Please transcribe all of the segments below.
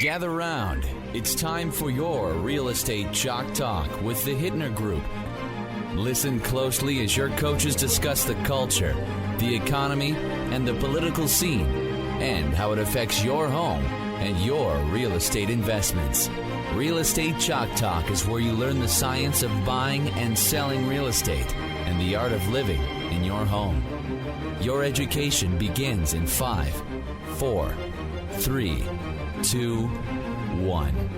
Gather round. It's time for your Real Estate Chalk Talk with the Hittner Group. Listen closely as your coaches discuss the culture, the economy, and the political scene, and how it affects your home and your real estate investments. Real Estate Chalk Talk is where you learn the science of buying and selling real estate and the art of living in your home. Your education begins in 5, 4, 3, 2, 1.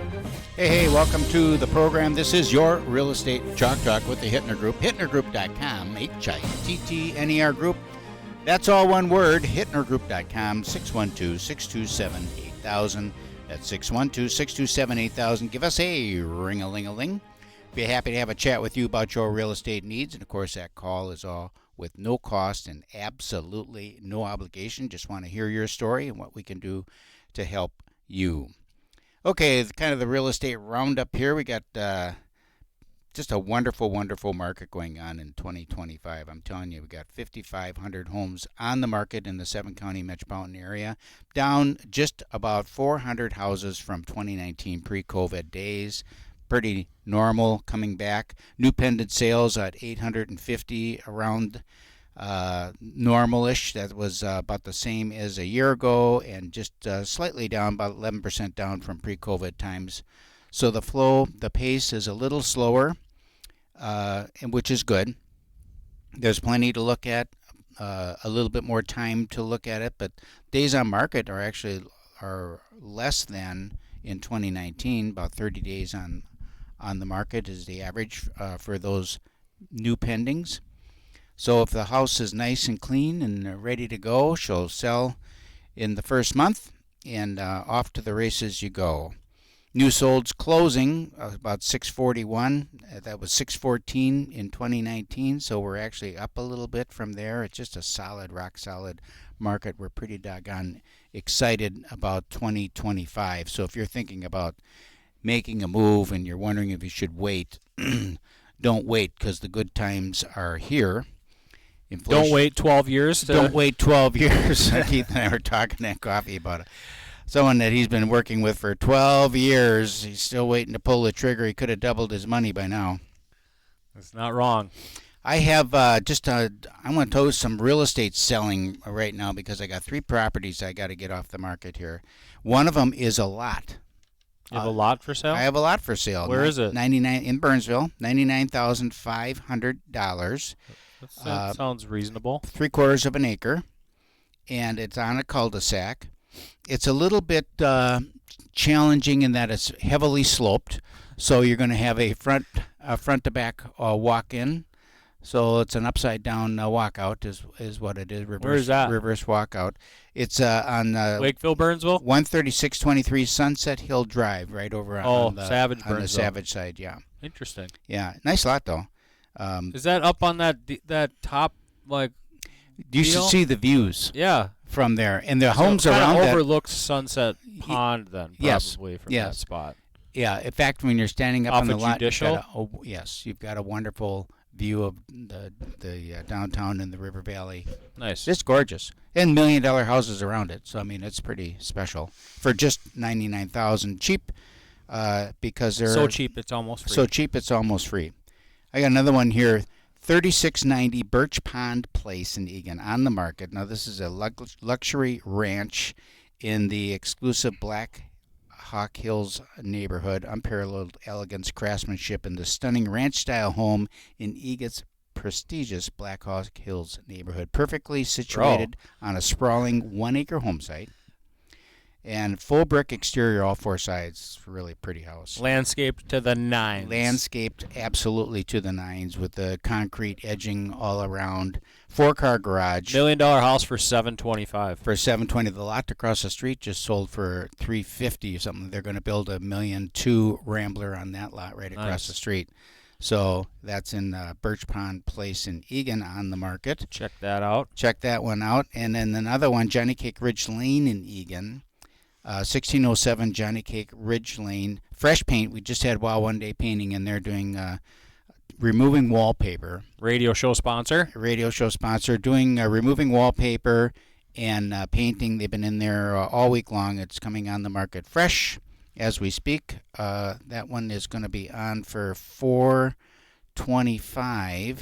Hey, welcome to the program. This is your Real Estate Chalk Talk with the Hittner Group. HittnerGroup.com, Hittner Group. That's all one word, HittnerGroup.com, 612-627-8000. That's 612-627-8000. Give us a ring-a-ling-a-ling. Be happy to have a chat with you about your real estate needs. And, of course, that call is all with no cost and absolutely no obligation. Just want to hear your story and what we can do to help you. Okay, kind of the real estate roundup here. We got just a wonderful, wonderful market going on in 2025. I'm telling you, we got 5,500 homes on the market in the 7-county metropolitan area, down just about 400 houses from 2019 pre-COVID days. Pretty normal coming back. New pendant sales at 850, around normal-ish. That was about the same as a year ago, and just slightly down, about 11% down from pre-COVID times. So the flow, the pace is a little slower, and which is good. There's plenty to look at, a little bit more time to look at it, but days on market are less than in 2019. About 30 days on the market is the average for those new pendings. So if the house is nice and clean and ready to go, she'll sell in the first month, and off to the races you go. New solds closing about 641. That was 614 in 2019, so we're actually up a little bit from there. It's just a solid, rock-solid market. We're pretty doggone excited about 2025. So if you're thinking about making a move and you're wondering if you should wait, don't wait, because the good times are here. Don't wait 12 years. Don't wait 12 years. Keith and I were talking at coffee about it. Someone that he's been working with for 12 years. He's still waiting to pull the trigger. He could have doubled his money by now. That's not wrong. I have I want to tell you some real estate selling right now, because I got 3 properties I got to get off the market here. One of them is a lot. You have a lot for sale? I have a lot for sale. Where is it? 99 in Burnsville, $99,500. That sounds reasonable. 3/4 of an acre, and it's on a cul-de-sac. It's a little bit challenging in that it's heavily sloped, so you're going to have a front to back walk-in. So it's an upside down walkout is what it is. Where is that? Reverse walkout. It's on Lakeville, Burnsville? 13623 Sunset Hill Drive, right over on the Savage, on the Burnsville. Savage side. Yeah. Interesting. Yeah, nice lot though. Is that up on that top, like? You should see the views. Yeah. From there, and the homes so around that overlooks Sunset Pond, then probably from that spot. Yeah, in fact, when you're standing up off on the lot, you've got a wonderful view of the downtown and the river valley. Nice. It's gorgeous, and $1 million houses around it. So I mean, it's pretty special for just $99,000, cheap, because they're so cheap it's almost free. So cheap it's almost free. I got another one here. 3690 Birch Pond Place in Eagan on the market. Now, this is a luxury ranch in the exclusive Black Hawk Hills neighborhood. Unparalleled elegance, craftsmanship, in the stunning ranch-style home in Egan's prestigious Black Hawk Hills neighborhood. Perfectly situated on a sprawling 1-acre home site. And full brick exterior, all 4 sides. Really pretty house. Landscaped to the nines. Landscaped absolutely to the nines, with the concrete edging all around. 4-car garage. $1 million house for $725. For $720. The lot across the street just sold for $350 or something. They're going to build a $1.2 million Rambler on that lot right across the street. So that's in Birch Pond Place in Eagan on the market. Check that out. Check that one out. And then another one, Johnny Cake Ridge Lane in Eagan. 1607 Johnny Cake Ridge Lane. Fresh paint. We just had Wow One Day Painting, and they're doing removing wallpaper. Radio show sponsor. Doing removing wallpaper and painting. They've been in there all week long. It's coming on the market fresh. as we speak. That one is going to be on for $425,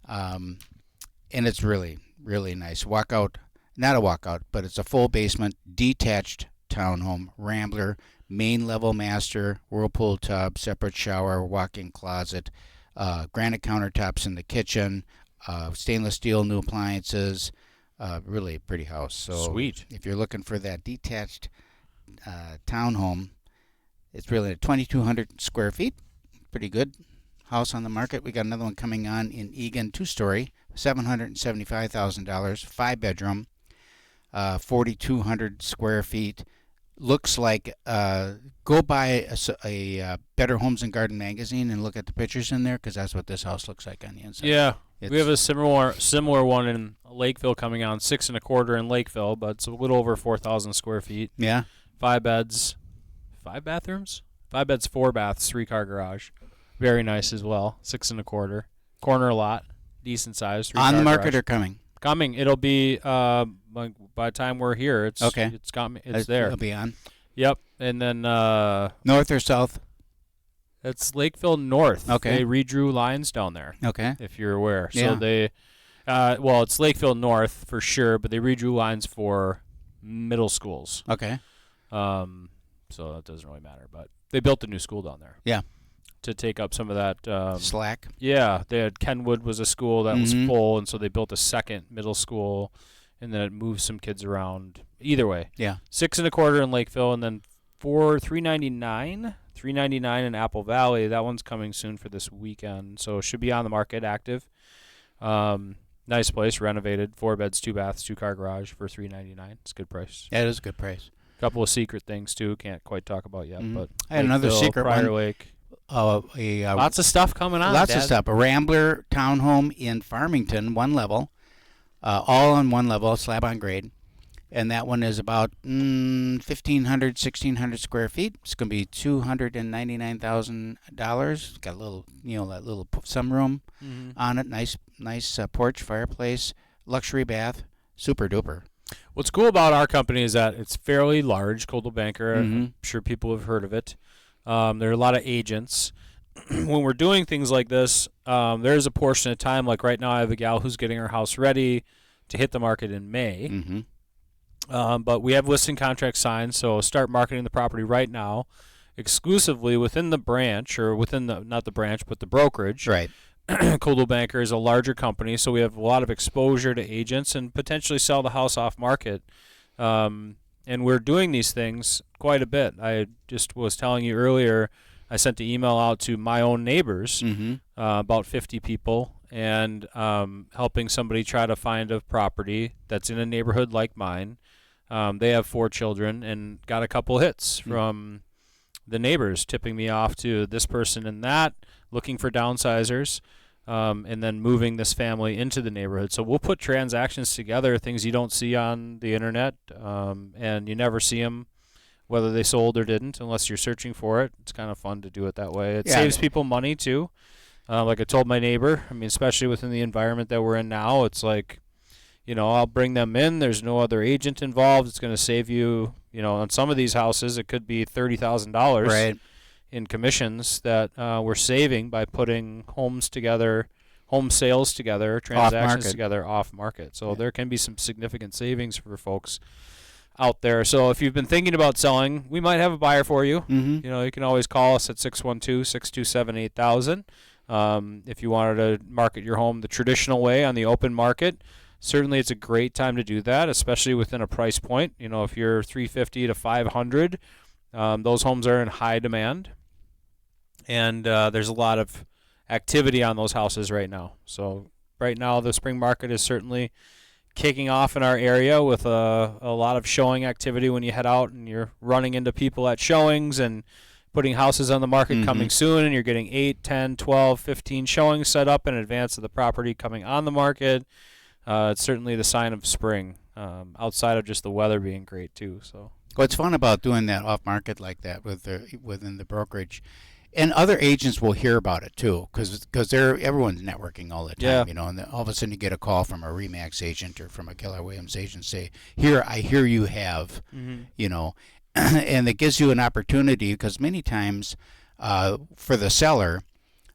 and it's really, really nice. Walkout, not a walkout, but it's a full basement, detached townhome, Rambler, main level master, whirlpool tub, separate shower, walk-in closet, granite countertops in the kitchen, stainless steel new appliances. Really a pretty house. So sweet. If you're looking for that detached townhome, it's really 2,200 square feet. Pretty good house on the market. We got another one coming on in Eagan, 2-story, $775,000, 5-bedroom, 4,200 square feet. Looks like go buy a Better Homes and Garden magazine and look at the pictures in there, because that's what this house looks like on the inside. Yeah, we have a similar one in Lakeville coming on, 6 1/4 in Lakeville, but it's a little over 4,000 square feet. Yeah. 5 beds, 5 bathrooms, 5 beds, 4 baths, 3-car garage. Very nice as well. 6 1/4 corner lot, decent size. On the market garage. or coming? Coming. It'll be by the time we're here. It's okay. It's there. It'll be on. Yep. And then north or south? It's Lakeville North. Okay. They redrew lines down there. Okay. If you're aware. Yeah. So they, it's Lakeville North for sure, but they redrew lines for middle schools. Okay. So that doesn't really matter, but they built a new school down there. Yeah. To take up some of that slack. Yeah, they had Kenwood was a school that was full, and so they built a second middle school, and then it moved some kids around. Either way, yeah, 6 1/4 in Lakeville, and then $399 in Apple Valley. That one's coming soon for this weekend, so it should be on the market, active. Nice place, renovated, 4 beds, 2 baths, 2-car garage for $399. It's a good price. Yeah, it is a good price. Couple of secret things too, can't quite talk about yet, but I had another secret Prior one. Lake. Lots of stuff coming on. Lots of stuff. A Rambler townhome in Farmington, 1 level, all on 1 level, slab on grade, and that one is about 1,500, 1,600 square feet. It's going to be $299,000. Got a little, that little sunroom on it. Nice porch, fireplace, luxury bath, super duper. What's cool about our company is that it's fairly large. Coldwell Banker. I'm sure people have heard of it. There are a lot of agents. When we're doing things like this, there's a portion of time, like right now I have a gal who's getting her house ready to hit the market in May. But we have listing contracts signed, so start marketing the property right now, exclusively within the branch, or within not the branch, but the brokerage. Right. Coldwell Banker is a larger company, so we have a lot of exposure to agents and potentially sell the house off market. And we're doing these things quite a bit. I just was telling you earlier, I sent an email out to my own neighbors, about 50 people, and helping somebody try to find a property that's in a neighborhood like mine. They have 4 children and got a couple hits from the neighbors tipping me off to this person and that, looking for downsizers. And then moving this family into the neighborhood. So we'll put transactions together, things you don't see on the internet, and you never see them, whether they sold or didn't, unless you're searching for it. It's kind of fun to do it that way. It saves people money, too. Like I told my neighbor, especially within the environment that we're in now, it's like, I'll bring them in. There's no other agent involved. It's going to save you, on some of these houses, it could be $30,000. Right. In commissions that we're saving by putting homes together, home sales together, transactions together off market. So there can be some significant savings for folks out there. So if you've been thinking about selling, we might have a buyer for you. You can always call us at 612-627-8000. If you wanted to market your home the traditional way on the open market, certainly it's a great time to do that, especially within a price point. If you're $350 to $500, those homes are in high demand. And there's a lot of activity on those houses right now. So right now the spring market is certainly kicking off in our area with a lot of showing activity when you head out and you're running into people at showings and putting houses on the market coming soon, and you're getting 8, 10, 12, 15 showings set up in advance of the property coming on the market. It's certainly the sign of spring, outside of just the weather being great too. So what's fun about doing that off market like that within the brokerage, and other agents will hear about it too, because everyone's networking all the time, and then all of a sudden you get a call from a Remax agent or from a Keller Williams agent say, I hear you have, and it gives you an opportunity, because many times for the seller,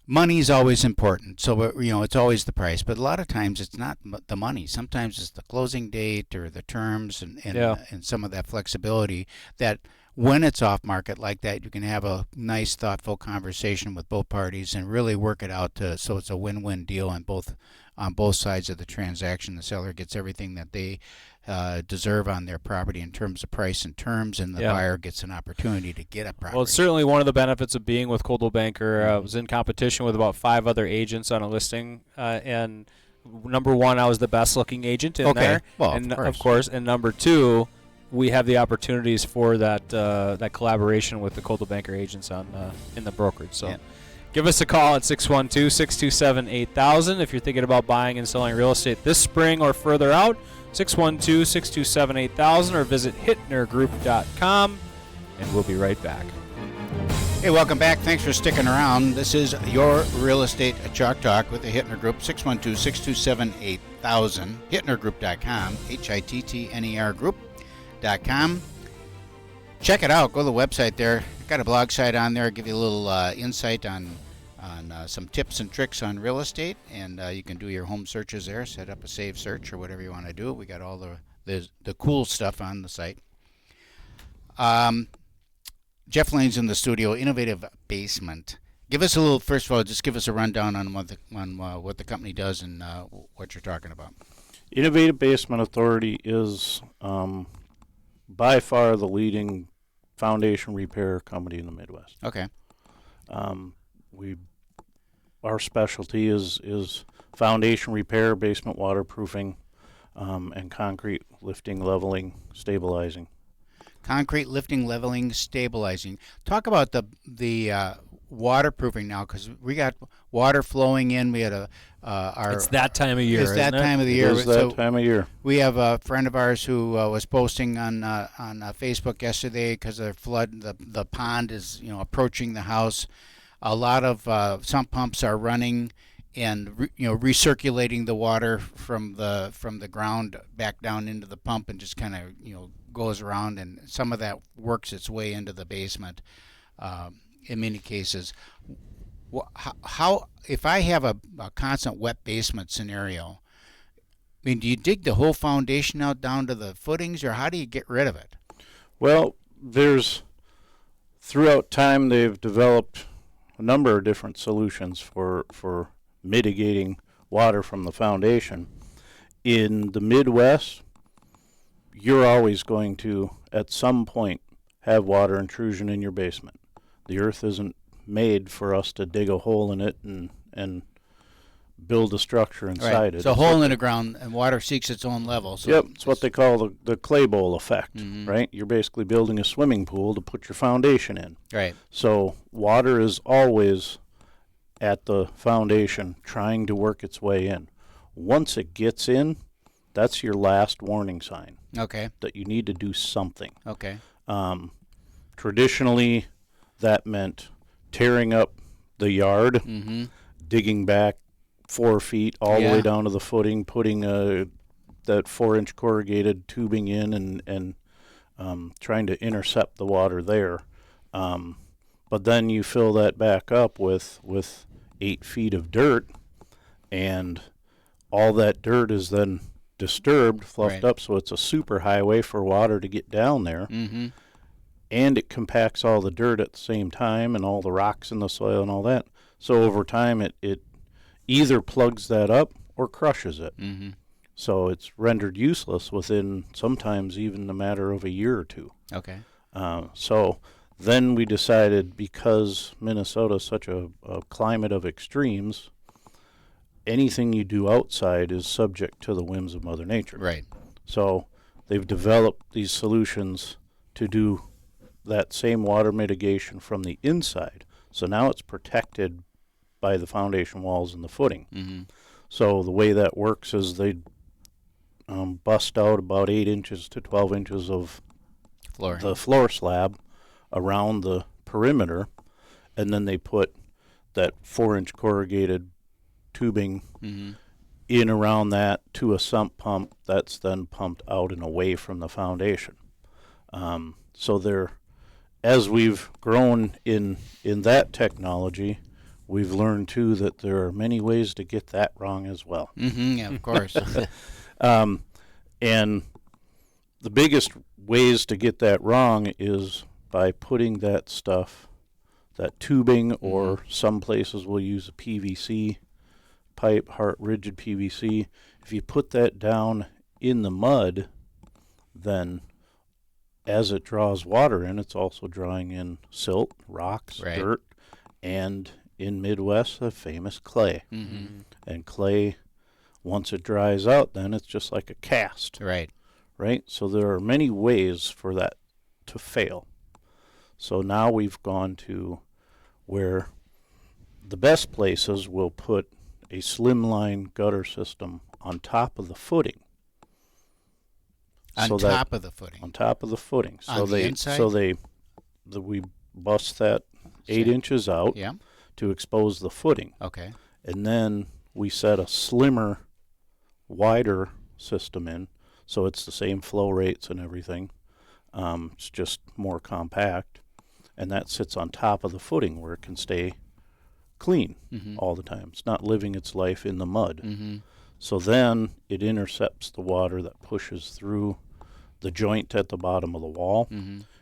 money is always important. So, it's always the price. But a lot of times it's not the money. Sometimes it's the closing date or the terms and some of that flexibility that when it's off market like that, you can have a nice, thoughtful conversation with both parties and really work it out so it's a win-win deal on both sides of the transaction. The seller gets everything that they deserve on their property in terms of price and terms, and the buyer gets an opportunity to get a property. Well, it's certainly one of the benefits of being with Coldwell Banker. I was in competition with about 5 other agents on a listing, and number 1, I was the best-looking agent in there. Well, and of course. And number 2, we have the opportunities for that collaboration with the Coldwell Banker agents in the brokerage. So. Give us a call at 612-627-8000 if you're thinking about buying and selling real estate this spring or further out. 612-627-8000 or visit hittnergroup.com, and we'll be right back. Hey, welcome back. Thanks for sticking around. This is Your Real Estate Chalk Talk with the Hittner Group, 612-627-8000, hittnergroup.com, Hittner group.com. Check it out. Go to the website there. Got a blog site on there. Give you a little insight on some tips and tricks on real estate, and you can do your home searches there. Set up a save search or whatever you want to do. We got all the cool stuff on the site. Jeff Lane's in the studio. Innovative Basement. Give us a little. First of all, just give us a rundown on what the company does and what you're talking about. Innovative Basement Authority is by far the leading foundation repair company in the Midwest. Okay. Our specialty is foundation repair, basement waterproofing, and concrete lifting, leveling, stabilizing. Concrete lifting, leveling, stabilizing. Talk about the waterproofing now, because we got water flowing in. We had it's that time of year. It's that time of the year. It is that time of year. We have a friend of ours who was posting on Facebook yesterday because of the flood. The pond is approaching the house. A lot of sump pumps are running and recirculating the water from the ground back down into the pump, and just kind of goes around, and some of that works its way into the basement. In many cases, how if I have a constant wet basement scenario, I mean, do you dig the whole foundation out down to the footings, or how do you get rid of it? Well, throughout time they've developed a number of different solutions for mitigating water from the foundation. In the Midwest, you're always going to, at some point, have water intrusion in your basement. The earth isn't made for us to dig a hole in it and build a structure inside it. It's a hole in the ground, and water seeks its own level. So yep, it's what they call the clay bowl effect, right? You're basically building a swimming pool to put your foundation in. Right. So water is always at the foundation trying to work its way in. Once it gets in, that's your last warning sign. Okay. That you need to do something. Okay. Traditionally, that meant tearing up the yard, digging back 4 feet all the way down to the footing, putting that 4-inch corrugated tubing in, and trying to intercept the water there. But then you fill that back up with 8 feet of dirt, and all that dirt is then disturbed, fluffed up, so it's a super highway for water to get down there. And it compacts all the dirt at the same time, and all the rocks in the soil and all that. So over time, it either plugs that up or crushes it. So it's rendered useless within sometimes even a matter of a year or two. Okay. So then we decided, because Minnesota is such a climate of extremes, anything you do outside is subject to the whims of Mother Nature. Right. So they've developed these solutions to do that same water mitigation from the inside. So now it's protected by the foundation walls and the footing. So the way that works is they bust out about 8 inches to 12 inches of the floor slab around the perimeter, and then they put that 4-inch corrugated tubing in around that to a sump pump that's then pumped out and away from the foundation. So as we've grown in that technology, we've learned too that there are many ways to get that wrong as well. Yeah, of course. And the biggest ways to get that wrong is by putting that stuff, that tubing, or some places will use a PVC pipe, rigid PVC. If you put that down in the mud, then as it draws water in, it's also drawing in silt, rocks, dirt, and in Midwest, the famous clay. And clay, once it dries out, then it's just like a cast. Right. So there are many ways for that to fail. So now we've gone to where the best places will put a slimline gutter system on top of the footing. On top of the footing. On top of the footing. On the inside? So we bust that 8 inches out to expose the footing. Okay. And then we set a slimmer, wider system in, so it's the same flow rates and everything. It's just more compact, and that sits on top of the footing where it can stay clean all the time. It's not living its life in the mud. So then it intercepts the water that pushes through the joint at the bottom of the wall.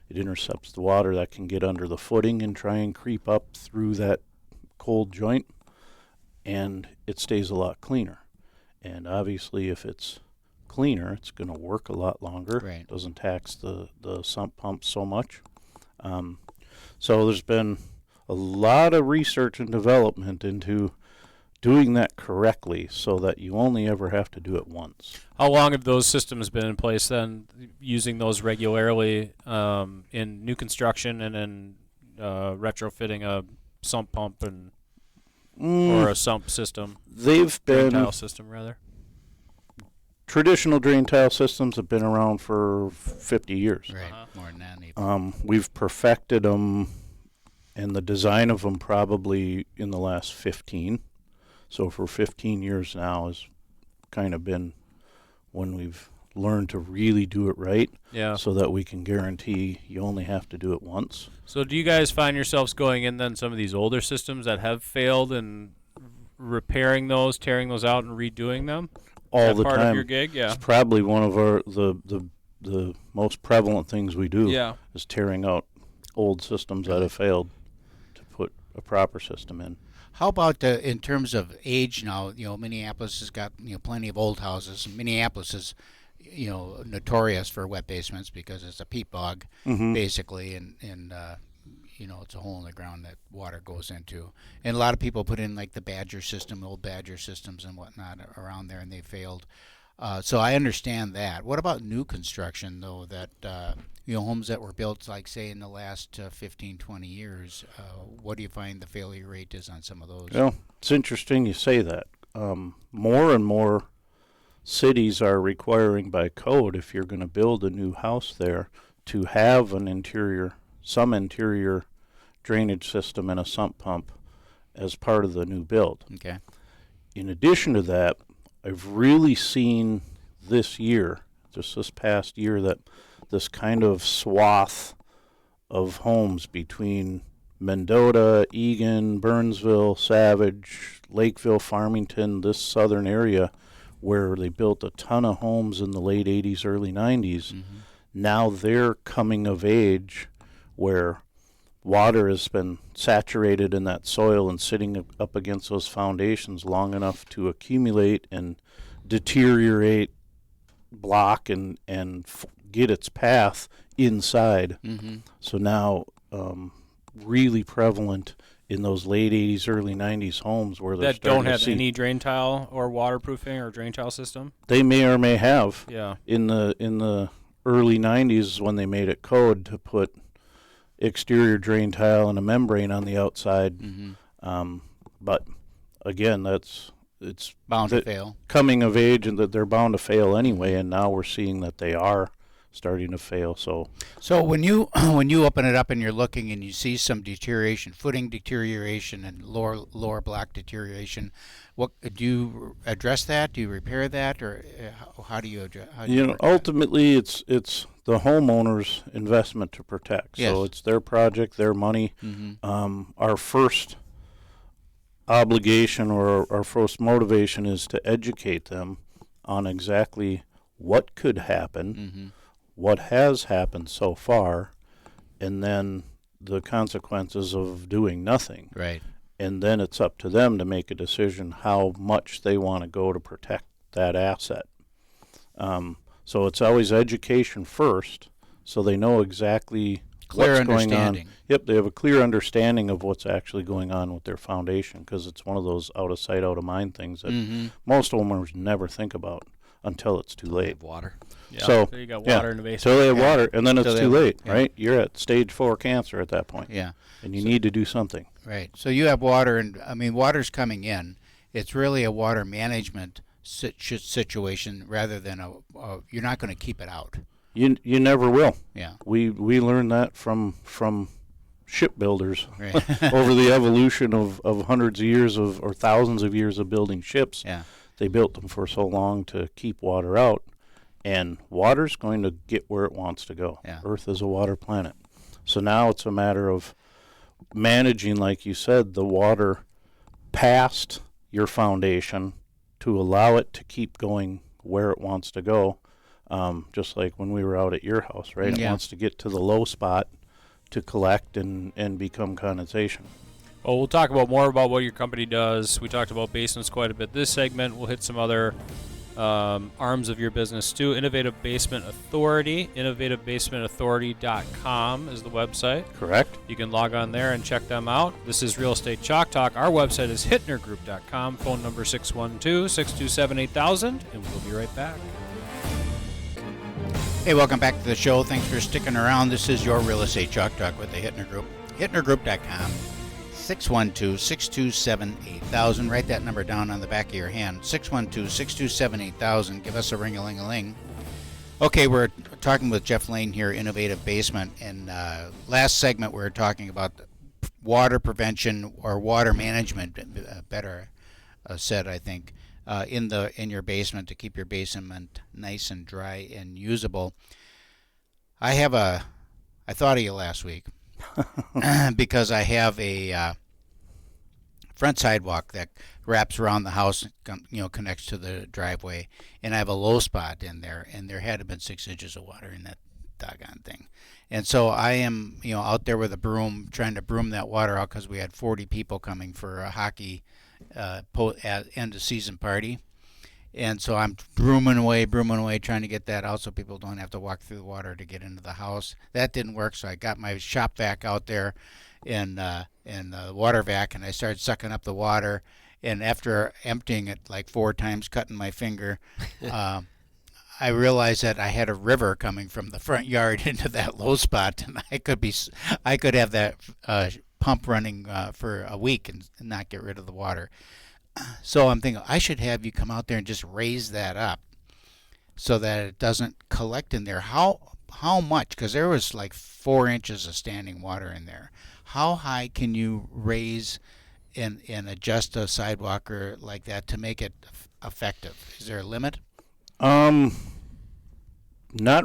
It intercepts the water that can get under the footing and try and creep up through that cold joint, and it stays a lot cleaner. And obviously if it's cleaner, it's going to work a lot longer. Right. Doesn't tax the sump pump so much. So there's been a lot of research and development into doing that correctly so that you only ever have to do it once. How long have those systems been in place then, using those regularly in new construction and in retrofitting a sump pump and or a sump system? They've been drain tile system rather. Traditional drain tile systems have been around for 50 years. Right, more than that even. We've perfected them, and the design of them probably in the last 15. So for 15 years now has kind of been when we've learned to really do it right, so that we can guarantee you only have to do it once. So do you guys find yourselves going in then some of these older systems that have failed and repairing those, tearing those out and redoing them? All the part time. Of your gig? Yeah. It's probably one of the most prevalent things we do is tearing out old systems that have failed to put a proper system in. How about in terms of age now? Minneapolis has got plenty of old houses. Minneapolis is notorious for wet basements because it's a peat bog basically, and it's a hole in the ground that water goes into. And a lot of people put in like the Badger system, old Badger systems and whatnot around there, and they failed. So I understand that. What about new construction though? That homes that were built, like say in the last 15, 20 years, what do you find the failure rate is on some of those? Well, it's interesting you say that. More and more cities are requiring by code, if you're going to build a new house there, to have some interior drainage system and a sump pump as part of the new build. Okay. In addition to that, I've really seen this past year, that this kind of swath of homes between Mendota, Eagan, Burnsville, Savage, Lakeville, Farmington, this southern area where they built a ton of homes in the late 80s, early 90s, now they're coming of age where water has been saturated in that soil and sitting up against those foundations long enough to accumulate and deteriorate, block, and get its path inside. So now really prevalent in those late 80s, early 90s homes where they're that don't have any drain tile or waterproofing or drain tile system. They may or may have. Yeah. In the early 90s when they made it code to put exterior drain tile and a membrane on the outside. But again, it's bound to fail. Coming of age, and that they're bound to fail anyway, and now we're seeing that they are starting to fail. So when you when you open it up and you're looking and you see some deterioration, footing deterioration and lower block deterioration, what do you address that? Do you repair that, or how do you address? Ultimately, it's the homeowner's investment to protect. Yes. So it's their project, their money. Mm-hmm. Our first obligation or our first motivation is to educate them on exactly what could happen. Mm-hmm. What has happened so far, and then the consequences of doing nothing. Right. And then it's up to them to make a decision how much they want to go to protect that asset. So it's always education first, so they know exactly Clear what's going on. understanding. Yep, they have a clear understanding of what's actually going on with their foundation, because it's one of those out of sight, out of mind things that Mm-hmm. most homeowners never think about until it's too late. Water. Yeah. So you got water in the basement. Till they have water, and then it's Till they too have- late, yeah. right? You're at stage 4 cancer at that point, Yeah. and you need to do something. Right. So you have water, and water's coming in. It's really a water management situation rather than you're not going to keep it out. You never will. Yeah. We learned that from shipbuilders Right. over the evolution of hundreds of years or thousands of years of building ships. Yeah. They built them for so long to keep water out, and water's going to get where it wants to go. Yeah. Earth is a water planet. So now it's a matter of managing, like you said, the water past your foundation to allow it to keep going where it wants to go. Just like when we were out at your house, right? Yeah. It wants to get to the low spot to collect and become condensation. Well, we'll talk about more about what your company does. We talked about basements quite a bit this segment. We'll hit some other arms of your business too. Innovative Basement Authority. InnovativeBasementAuthority.com is the website. Correct. You can log on there and check them out. This is Real Estate Chalk Talk. Our website is HittnerGroup.com. Phone number 612-627-8000. And we'll be right back. Hey, welcome back to the show. Thanks for sticking around. This is Your Real Estate Chalk Talk with the Hittner Group. HittnerGroup.com. 612-627-8000. Write that number down on the back of your hand. 612-627-8000. Give us a ring-a-ling-a-ling. Okay, we're talking with Jeff Lane here, Innovative Basement. And last segment we were talking about water prevention or water management, better said, I think, in your basement to keep your basement nice and dry and usable. I thought of you last week. Because I have a front sidewalk that wraps around the house, connects to the driveway, and I have a low spot in there, and there had been 6 inches of water in that doggone thing. And so I am, out there with a broom trying to broom that water out because we had 40 people coming for a hockey end of season party. And so I'm brooming away, trying to get that out so people don't have to walk through the water to get into the house. That didn't work, so I got my shop vac out there and the water vac, and I started sucking up the water. And after emptying it like 4 times, cutting my finger, I realized that I had a river coming from the front yard into that low spot, and I could have that pump running for a week and not get rid of the water. So I'm thinking I should have you come out there and just raise that up so that it doesn't collect in there. How much? Because there was like 4 inches of standing water in there. How high can you raise and adjust a sidewalk or like that to make it effective? Is there a limit? Not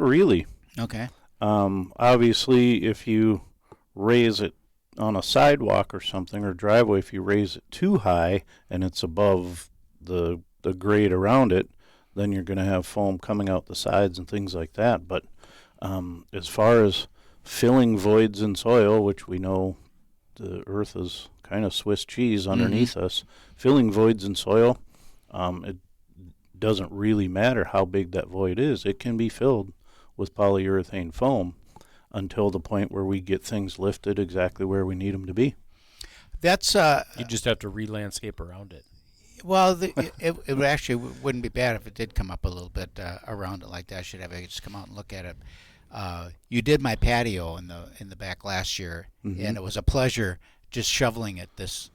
really. Okay. Obviously, if you raise it on a sidewalk or something or driveway, if you raise it too high and it's above the grade around it, then you're going to have foam coming out the sides and things like that. But as far as filling voids in soil, which we know the earth is kind of Swiss cheese underneath us, filling voids in soil, it doesn't really matter how big that void is. It can be filled with polyurethane foam until the point where we get things lifted exactly where we need them to be. That's You just have to re-landscape around it. well, it would actually wouldn't be bad if it did come up a little bit around it like that. I should have just come out and look at it. You did my patio in the back last year, and it was a pleasure just shoveling it this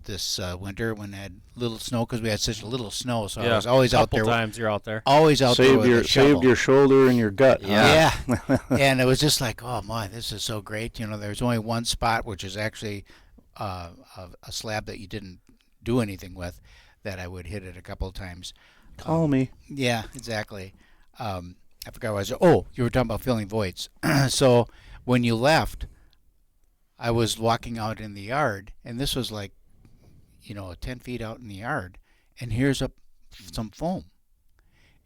this winter when I had little snow, because we had such little snow. So Yeah, I was always out there. couple times you're out there. Always out there with a shovel. Saved your shoulder and your gut. Yeah. And it was just like, oh my, this is so great. There's only one spot, which is actually a slab that you didn't do anything with, that I would hit it a couple of times. Call me. Yeah, exactly. I forgot what I was. Oh, you were talking about filling voids. So when you left, I was walking out in the yard, and this was like, 10 feet out in the yard, and here's some foam.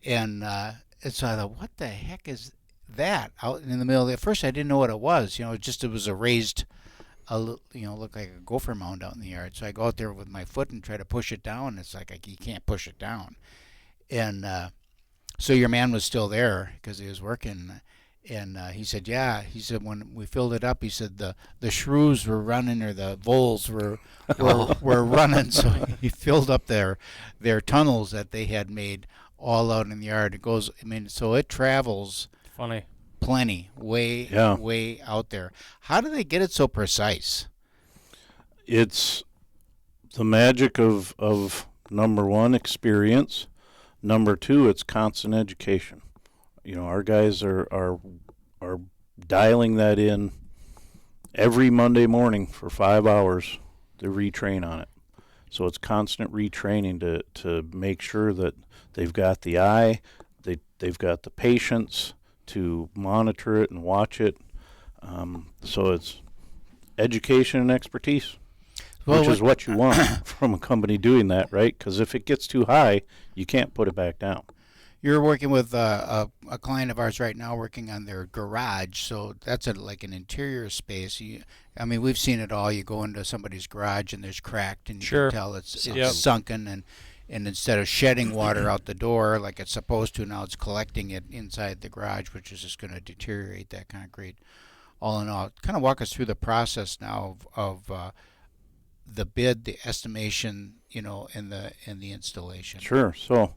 And so I thought, what the heck is that out in the middle? At first, I didn't know what it was. It was a raised, looked like a gopher mound out in the yard. So I go out there with my foot and try to push it down. It's like you can't push it down. And so your man was still there because he was working. And he said, yeah. He said when we filled it up, he said the shrews were running, or the voles were running. So he filled up their tunnels that they had made all out in the yard. It goes, so it travels. Funny. Plenty, way out there. How do they get it so precise? It's the magic of number one, experience. Number two, it's constant education. Our guys are dialing that in every Monday morning for 5 hours to retrain on it. So it's constant retraining to make sure that they've got the eye, they've got the patience to monitor it and watch it. So it's education and expertise, which is what you want from a company doing that, right? Because if it gets too high, you can't put it back down. You're working with a client of ours right now, working on their garage. So that's like an interior space. We've seen it all. You go into somebody's garage and there's cracked, and you can tell it's sunken, and instead of shedding water out the door like it's supposed to, now it's collecting it inside the garage, which is just going to deteriorate that concrete. All in all, kind of walk us through the process now of the bid, the estimation, and the installation. Sure. So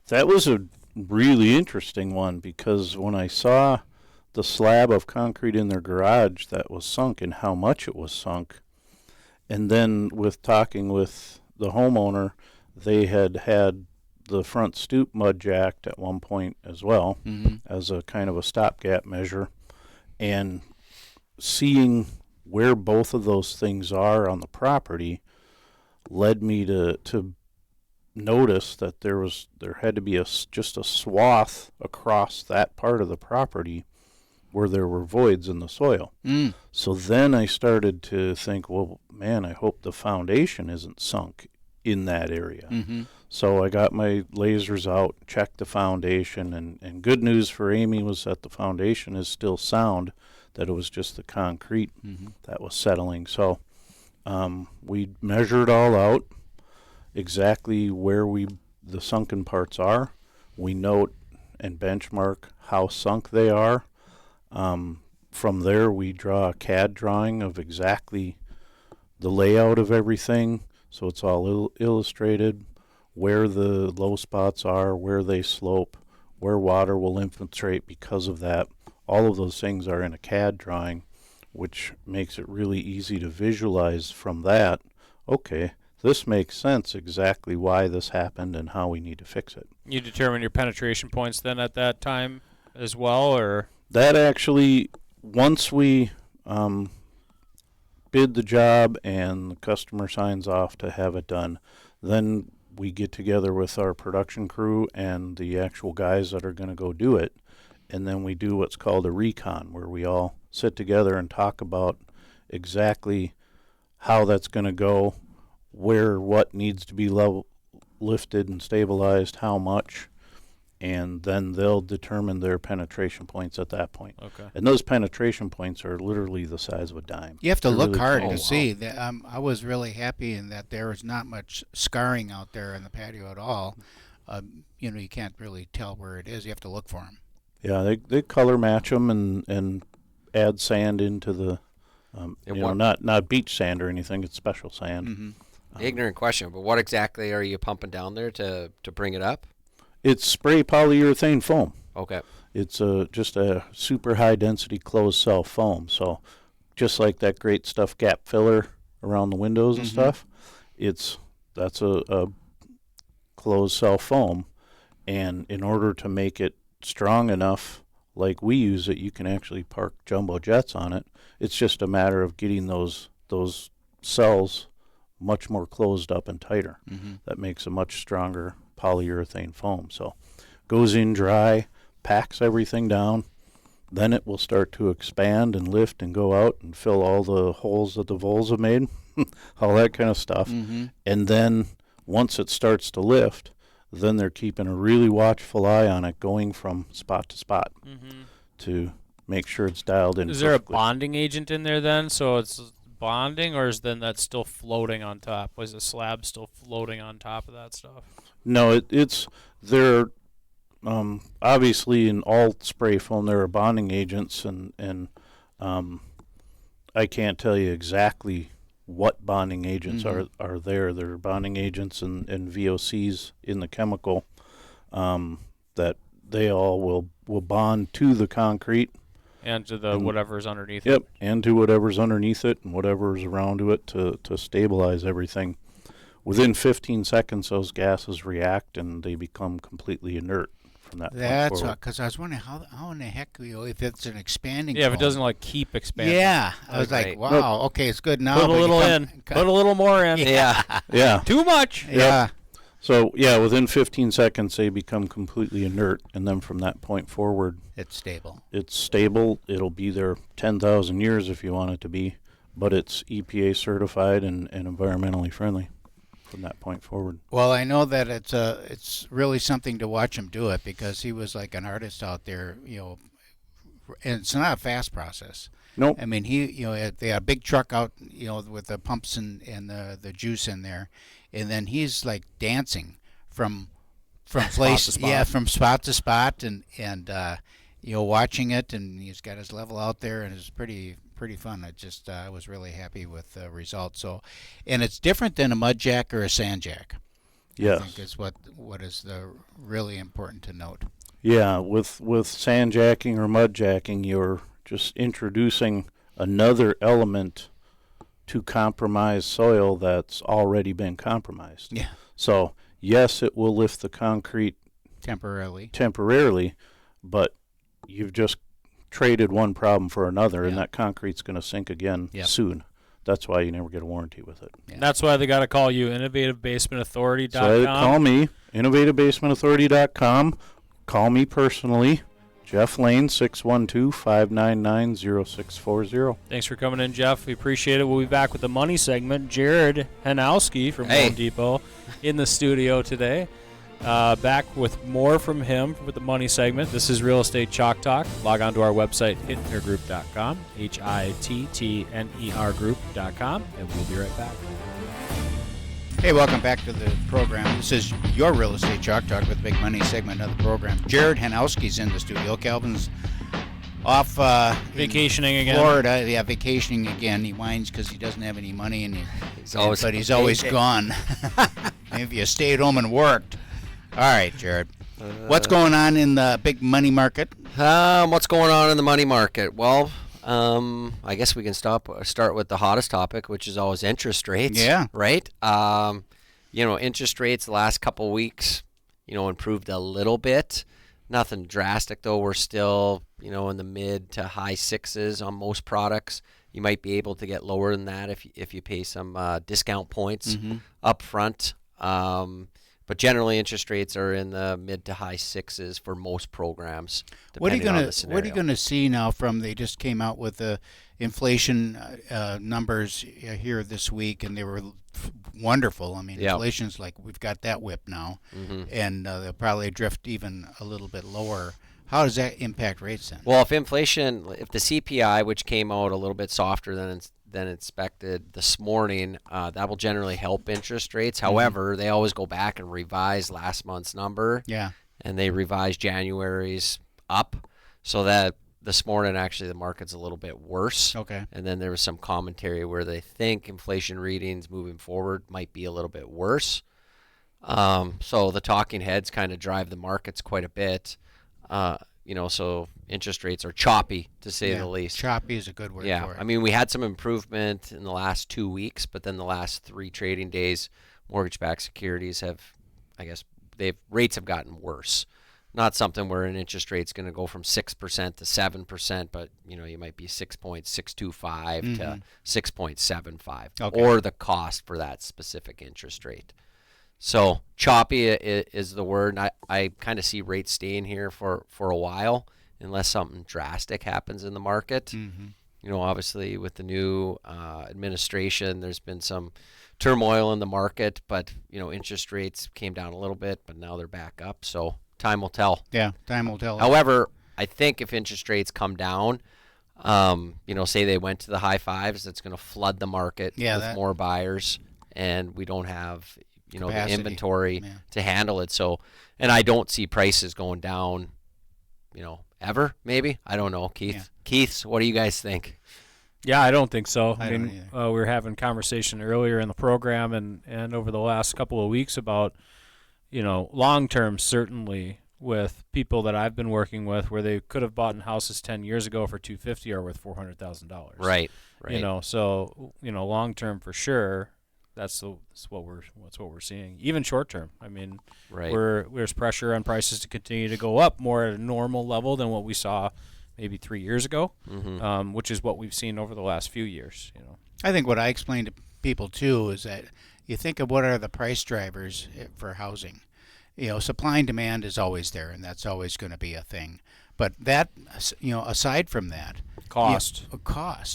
that was a really interesting one, because when I saw the slab of concrete in their garage that was sunk and how much it was sunk, and then with talking with the homeowner, they had the front stoop mud jacked at one point as well, as a kind of a stopgap measure, and seeing where both of those things are on the property led me to notice that there had to be just a swath across that part of the property where there were voids in the soil. So then I started to think, well, man, I hope the foundation isn't sunk in that area. So I got my lasers out, checked the foundation, and good news for Amy was that the foundation is still sound, that it was just the concrete that was settling. So we measured all out, exactly where the sunken parts are. We note and benchmark how sunk they are. From there, we draw a CAD drawing of exactly the layout of everything, so it's all illustrated, where the low spots are, where they slope, where water will infiltrate because of that. All of those things are in a CAD drawing, which makes it really easy to visualize from that. Okay, this makes sense exactly why this happened and how we need to fix it. You determine your penetration points then at that time as well, or? That actually, once we bid the job and the customer signs off to have it done, then we get together with our production crew and the actual guys that are going to go do it, and then we do what's called a recon, where we all sit together and talk about exactly how that's going to go, where what needs to be lifted and stabilized, how much, and then they'll determine their penetration points at that point. Okay. And those penetration points are literally the size of a dime. You have to look really hard cool. to see. That, I was really happy in that there was not much scarring out there in the patio at all. You can't really tell where it is. You have to look for them. Yeah, they color match them and add sand into the, not beach sand or anything. It's special sand. Ignorant question, but what exactly are you pumping down there to bring it up? It's spray polyurethane foam. Okay. It's just a super high density closed cell foam. So just like that great stuff gap filler around the windows and stuff, that's a closed cell foam, and in order to make it strong enough, like we use it, you can actually park jumbo jets on it. It's just a matter of getting those cells much more closed up and tighter. That makes a much stronger polyurethane foam. So goes in dry, packs everything down, then it will start to expand and lift and go out and fill all the holes that the voles have made, all that kind of stuff. And then once it starts to lift, then they're keeping a really watchful eye on it going from spot to spot to make sure it's dialed in. Is there a perfectly. bonding agent in there then? So it's bonding, or is then that still floating on top? Was the slab still floating on top of that stuff? No, it's there. Obviously, in all spray foam, there are bonding agents, and I can't tell you exactly what bonding agents are there. There are bonding agents and VOCs in the chemical that they all will bond to the concrete. And to the whatever's underneath Yep, it. and to whatever's underneath it and whatever's around it to stabilize everything. Within 15 seconds, those gases react and they become completely inert from that point That's forward. because I was wondering how in the heck, if it's an expanding Yeah, if it foam. doesn't like keep expanding. Yeah, I was like, Right. wow, okay, it's good now. Put a but you little come- in. Put a little more in. Yeah. Yeah. Too much. Yeah. So, yeah, within 15 seconds, they become completely inert. And then from that point forward, It's stable. it's stable. It'll be there 10,000 years if you want it to be. But it's EPA certified and environmentally friendly from that point forward. Well, I know that it's really something to watch him do it because he was like an artist out there, and it's not a fast process. Nope. I mean, they had a big truck out, with the pumps and the juice in there, and then he's like dancing from place, to spot. yeah, from spot to spot, and watching it, and he's got his level out there, and it's pretty fun. I was really happy with the results. So, and it's different than a mud jack or a sand jack. Yes. I think is what is the really important to note. Yeah, with sand jacking or mud jacking, you're just introducing another element to compromise soil that's already been compromised. Yeah. So, yes, it will lift the concrete Temporarily. but you've just traded one problem for another, and Yeah. that concrete's going to sink again Yep. soon. That's why you never get a warranty with it. Yeah. That's why they got to call you, innovativebasementauthority.com. So call me, innovativebasementauthority.com. Call me personally, Jeff Lane, 612-599-0640. Thanks for coming in, Jeff. We appreciate it. We'll be back with the money segment. Jared Hanowski from Hey. Home Depot in the studio today. Back with more from him with the money segment. This is Real Estate Chalk Talk. Log on to our website, hittnergroup.com, HITTNER group.com, and we'll be right back. Hey, welcome back to the program. This is Your Real Estate Chalk Talk with the Big Money segment of the program. Jared Hanowski's in the studio. Calvin's off Vacationing in again. Florida. Yeah, vacationing again. He whines because he doesn't have any money, He's always but he's always gone. Maybe you stayed home and worked. All right, Jared. What's going on in the big money market? What's going on in the money market? Well, I guess we can start with the hottest topic, which is always interest rates. Yeah. Right? Interest rates the last couple weeks, improved a little bit. Nothing drastic, though. We're still, in the mid to high sixes on most products. You might be able to get lower than that if you pay some discount points up front. But generally, interest rates are in the mid to high sixes for most programs. What are you depending on gonna the scenario. What are you gonna see now from? They just came out with the inflation numbers here this week, and they were wonderful. I mean, Yeah. inflation's like we've got that whip now, and they'll probably drift even a little bit lower. How does that impact rates then? Well, if the CPI, which came out a little bit softer than expected this morning, that will generally help interest rates. However, they always go back and revise last month's number. Yeah. And they revise January's up, so that this morning actually the market's a little bit worse. Okay. And then there was some commentary where they think inflation readings moving forward might be a little bit worse. So the talking heads kind of drive the markets quite a bit. So interest rates are choppy, to say the least. Choppy is a good word for it. I mean, we had some improvement in the last 2 weeks, but then the last 3 trading days, mortgage-backed securities have, I guess, rates have gotten worse. Not something where an interest rate's going to go from 6% to 7%, but you might be 6.625 to 6.75, or the cost for that specific interest rate. So choppy is the word. And I kind of see rates staying here for a while, unless something drastic happens in the market. Obviously with the new administration, there's been some turmoil in the market, but interest rates came down a little bit, but now they're back up. So time will tell. Yeah, time will tell. However, I think if interest rates come down, say they went to the high fives, it's going to flood the market with more buyers, and we don't have the inventory to handle it. So, and I don't see prices going down, ever. Maybe, I don't know. Keith, what do you guys think? Yeah, I don't think so. I mean, we were having conversation earlier in the program and over the last couple of weeks about, long term, certainly with people that I've been working with, where they could have bought houses 10 years ago for $250 are worth $400,000. Right. So long term for sure. That's what we're seeing. Even short term. I mean, there's pressure on prices to continue to go up more at a normal level than what we saw maybe 3 years ago, which is what we've seen over the last few years. I think what I explain to people too is that you think of what are the price drivers for housing. Supply and demand is always there, and that's always going to be a thing. But that, aside from that, cost.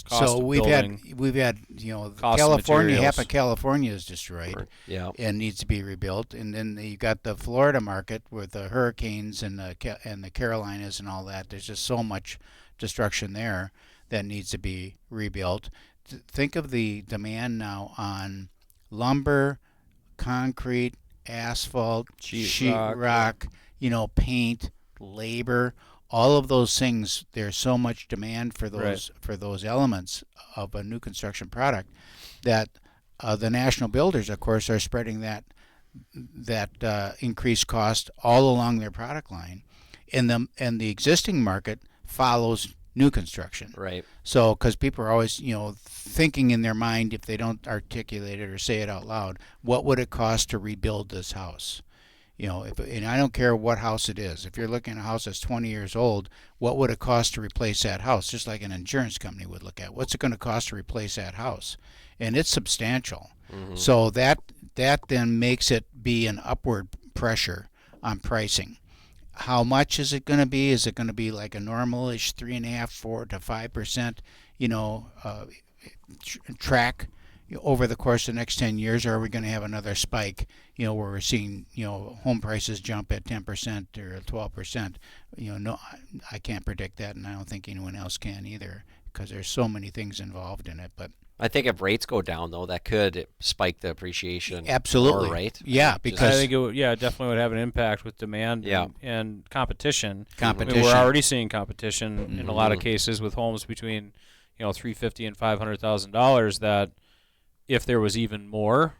So we've had California, half of California is destroyed, and needs to be rebuilt, and then you got the Florida market with the hurricanes and the Carolinas and all that. There's just so much destruction there that needs to be rebuilt. Think of the demand now on lumber, concrete, asphalt, sheet rock, paint, labor. All of those things, there's so much demand for those elements of a new construction product that the national builders, of course, are spreading that increased cost all along their product line, and the existing market follows new construction. Right. So, because people are always thinking in their mind, if they don't articulate it or say it out loud, what would it cost to rebuild this house? And I don't care what house it is. If you're looking at a house that's 20 years old, what would it cost to replace that house? Just like an insurance company would look at, what's it going to cost to replace that house? And it's substantial. So that then makes it be an upward pressure on pricing. How much is it going to be? Is it going to be like a normal-ish 3.5%, 4 to 5%, track over the course of the next 10 years, or are we going to have another spike, where we're seeing, home prices jump at 10% or 12%? No, I can't predict that, and I don't think anyone else can either, because there's so many things involved in it. But I think if rates go down, though, that could spike the appreciation. Absolutely. More, right? Yeah, because I think it definitely would have an impact with demand and competition. I mean, we're already seeing competition in a lot of cases with homes between $350,000 and $500,000 that if there was even more,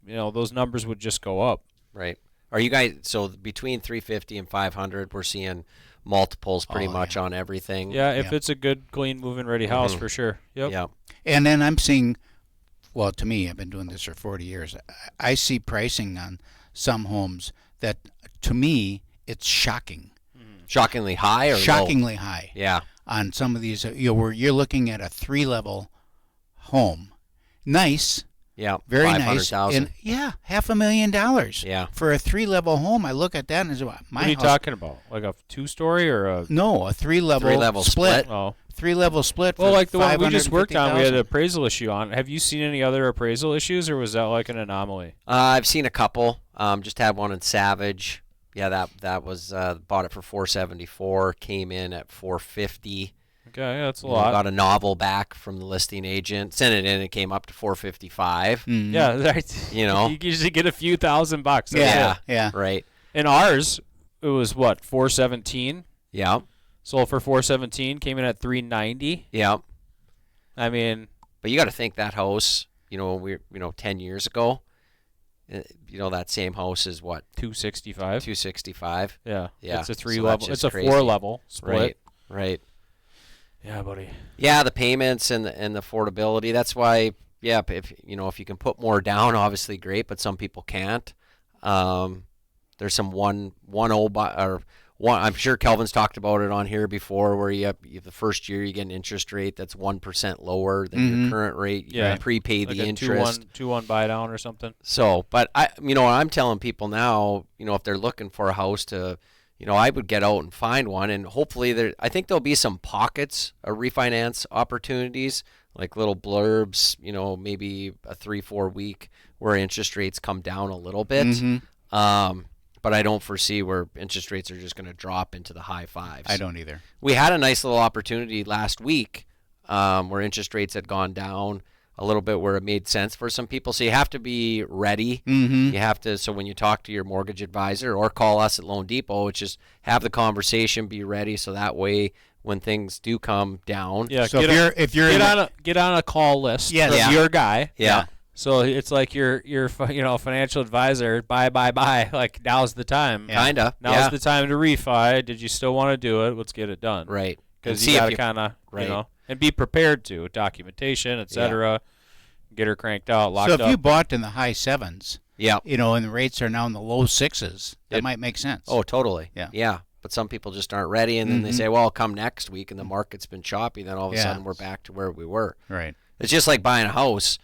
those numbers would just go up. Right. Are you guys, so between 350 and 500, we're seeing multiples pretty much on everything? Yeah, if it's a good, clean, move-in ready house, for sure. Yep. Yeah. And then I'm seeing, well, to me, I've been doing this for 40 years. I see pricing on some homes that, to me, it's shocking. Shockingly high or shockingly low? High. Yeah. On some of these, where you're looking at a 3-level home. Nice. Yeah. Very nice. $500,000. And $500,000. Yeah. For a 3-level home, I look at that and say, what are you talking about? Like a 2-story or a? No, a 3-level split. Oh. 3-level split. Well, like the one we just worked on, we had an 550,000. appraisal issue on. Have you seen any other appraisal issues, or was that like an anomaly? I've seen a couple. Just had one in Savage. Yeah, that was bought it for $474. Came in at $450. Okay, yeah, that's a lot. Got a novel back from the listing agent. Sent it in. It came up to $455. Yeah, right. You know, you usually get a few $1,000. Yeah. Right. In ours, it was what, $417. Yeah. Sold for $417. Came in at $390. Yeah. I mean, but you got to think that house. 10 years ago. That same house is what? $265. $265. Yeah. Yeah. It's a So 3-level. that's It's just a crazy. 4-level split. Right. Right. Yeah, buddy. Yeah, the payments and the affordability. That's why, yeah, if you can put more down, obviously great, but some people can't. There's some I'm sure Kelvin's talked about it on here before, where you have the first year you get an interest rate that's 1% lower than your current rate. You prepay like the a interest. 2-1 buy down or something. So, but I'm telling people now, if they're looking for a house to, I would get out and find one, and hopefully I think there'll be some pockets of refinance opportunities, like little blurbs, maybe a 3-4 week where interest rates come down a little bit. But I don't foresee where interest rates are just going to drop into the high fives. I don't either. We had a nice little opportunity last week where interest rates had gone down a little bit, where it made sense for some people. So you have to be ready. You have to. So when you talk to your mortgage advisor or call us at Loan Depot, it's just have the conversation, be ready, so that way when things do come down. Yeah. So Get on a call list. Yes. From your guy. Yeah. So it's like your financial advisor, buy. Like, now's the time. Kinda. Now's the time to refi. Did you still want to do it? Let's get it done. Right. Because you got to kind of, and be prepared to. Documentation, etc. Get her cranked out, locked up. So if you bought in the high 7s, Yeah. and the rates are now in the low 6s, that might make sense. Oh, totally. Yeah. Yeah. But some people just aren't ready, and then they say, well, I'll come next week, and the market's been choppy. Then all of a sudden we're back to where we were. Right. It's just like buying a house.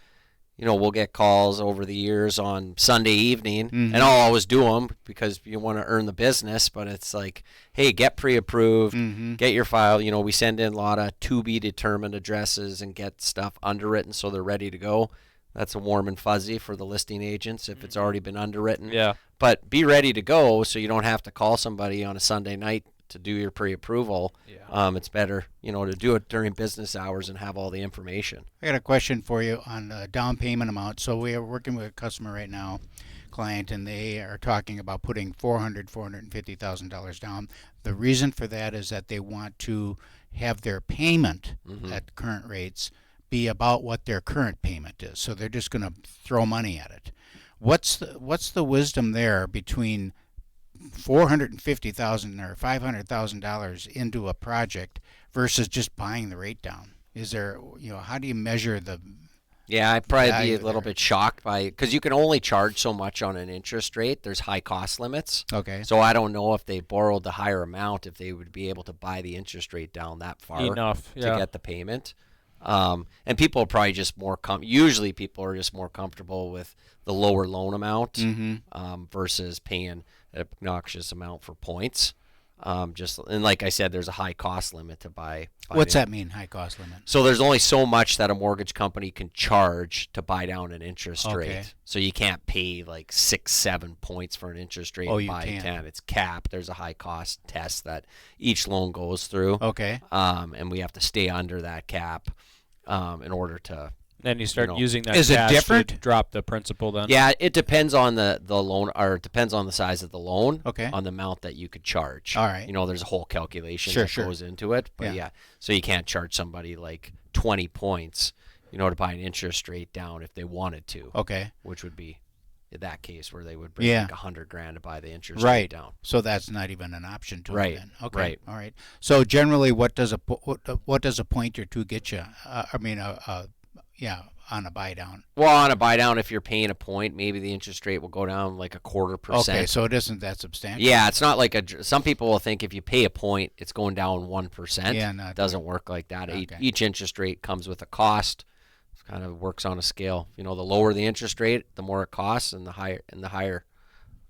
We'll get calls over the years on Sunday evening, and I'll always do them because you want to earn the business, but it's like, hey, get pre-approved, get your file. We send in a lot of to-be-determined addresses and get stuff underwritten so they're ready to go. That's a warm and fuzzy for the listing agents if it's already been underwritten. Yeah. But be ready to go so you don't have to call somebody on a Sunday night to do your pre-approval. It's better, to do it during business hours and have all the information. I got a question for you on down payment amount. So we are working with a customer right now, client, and they are talking about putting $450,000 down. The reason for that is that they want to have their payment at current rates be about what their current payment is. So they're just going to throw money at it. What's the wisdom there between $450,000 or $500,000 into a project versus just buying the rate down? Is there, how do you measure the? Yeah, I'd probably be a little bit shocked by, because you can only charge so much on an interest rate. There's high cost limits. Okay. So I don't know if they borrowed the higher amount, if they would be able to buy the interest rate down that far enough to get the payment. And people are probably just usually people are just more comfortable with the lower loan amount versus paying an obnoxious amount for points. And like I said, there's a high cost limit to buy. What's that mean, high cost limit? So there's only so much that a mortgage company can charge to buy down an interest rate. So you can't pay like 6-7 points for an interest rate and buy 10. It's capped. There's a high cost test that each loan goes through. Okay. And we have to stay under that cap in order to. Then you start using that Is it cash different? to drop the principal then? Yeah, it depends on the loan, or it depends on the size of the loan. Okay. On the amount that you could charge. All right. There's a whole calculation that goes into it. But so you can't charge somebody like 20 points, to buy an interest rate down if they wanted to. Okay. Which would be in that case where they would bring like $100,000 to buy the interest right rate down. So that's not even an option to right. them then. Okay. Right. All right. So generally, what does a point or two get you? On a buy down. Well, on a buy down, if you're paying a point, maybe the interest rate will go down like 0.25%. Okay, so it isn't that substantial. Yeah, it's not like some people will think if you pay a point, it's going down 1%. Yeah, no, it doesn't work like that. Okay. Each interest rate comes with a cost. It kind of works on a scale. The lower the interest rate, the more it costs, and the higher,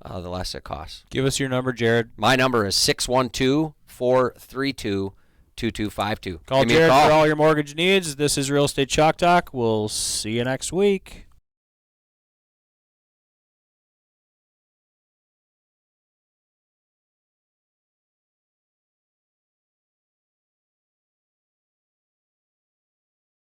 the less it costs. Give us your number, Jared. My number is 612-432-2252. Call Jared for all your mortgage needs. This is Real Estate Chalk Talk. We'll see you next week.